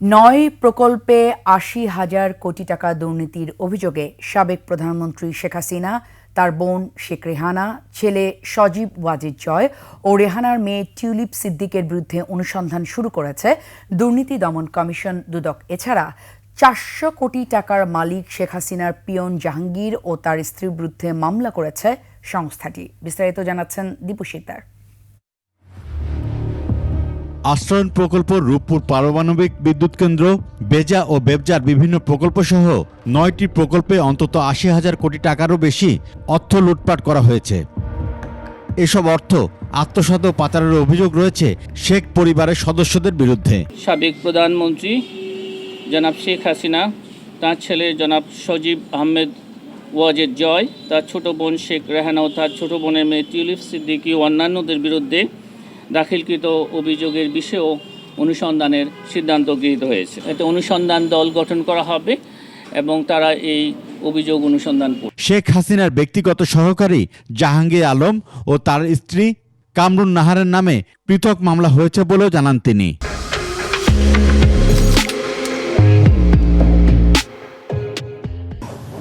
9 প্রকল্পে ৮০,০০০ কোটি টাকা দুর্নীতির অভিযোগে সাবেক প্রধানমন্ত্রী শেখ হাসিনা, তার বোন শেখ রেহানা, ছেলে সজীব ওয়াজেদ জয় ও রেহানার মেয়ে টিউলিপ সিদ্দিকের বিরুদ্ধে অনুসন্ধান শুরু করেছে দুর্নীতি দমন কমিশন দুদক। এছাড়া ৪০০ কোটি টাকার মালিক শেখ হাসিনার পিয়ন জাহাঙ্গীর ও তার স্ত্রীর বিরুদ্ধে মামলা করেছে সংস্থাটি। বিস্তারিত জানাচ্ছেন দীপু শিকদার। আশ্রয়ণ প্রকল্প, রূপপুর পারমাণবিক বিদ্যুৎ কেন্দ্র, বেজা ও বেবজার বিভিন্ন প্রকল্প সহ ৯টি প্রকল্পে অন্তত ৮০,০০০ কোটি টাকারও বেশি অর্থ লুটপাট করা হয়েছে। এসব অর্থ আত্মসাৎ ও পাচারের অভিযোগ রয়েছে শেখ পরিবারের সদস্যদের বিরুদ্ধে। সাবেক প্রধানমন্ত্রী জনাব শেখ হাসিনা, তার ছেলে জনাব সজীব আহমেদ ওয়াজেদ জয়, তার ছোট বোন শেখ রেহানা ও তার ছোট বোনের মেয়ে টিউলিপ সিদ্দিকী ও অন্যান্যদের বিরুদ্ধে দাখিলকৃত অভিযোগের বিষয়েও অনুসন্ধানের সিদ্ধান্ত গৃহীত হয়েছে। এতে অনুসন্ধান দল গঠন করা হবে এবং তারা এই অভিযোগ অনুসন্ধান করবে। শেখ হাসিনার ব্যক্তিগত সহকারী জাহাঙ্গীর আলম ও তার স্ত্রী কামরুন নাহারের নামে পৃথক মামলা হয়েছে বলেও জানান তিনি।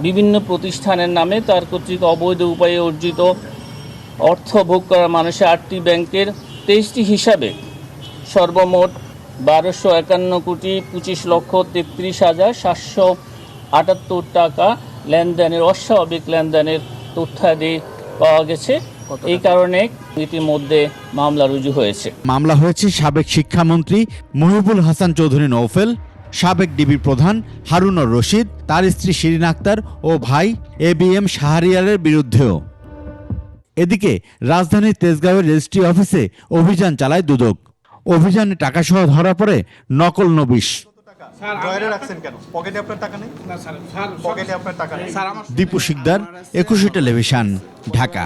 বিভিন্ন প্রতিষ্ঠানের নামে তার কর্তৃক অবৈধ উপায়ে অর্জিত অর্থ ভোগ করা মানুষের 8টি ব্যাংকের 23টি হিসাবে সর্বমোট ১২৫১ কোটি ২৫ লক্ষ ৩৩,৭৭৮ টাকা লেনদেনের অস্বাভাবিক লেনদেনের তথ্যাদি পাওয়া গেছে। এই কারণে ইতিমধ্যে মামলা রুজু হয়েছে। মামলা হয়েছে সাবেক শিক্ষামন্ত্রী মহিবুল হাসান চৌধুরী নওফেল, সাবেক ডিবি প্রধান হারুনুর রশিদ, তার স্ত্রী শিরিন আক্তার ও ভাই ABM শাহরিয়ারের বিরুদ্ধেও। এদিকে রাজধানীর তেজগাঁওয়ের রেজিস্ট্রি অফিসে অভিযান চালায় দুদক। অভিযানে টাকাসহ ধরা পড়ে নকল নবিশ। পকেটে আপনার টাকা নেই। দীপু শিকদার, ২১ টেলিভিশন, ঢাকা।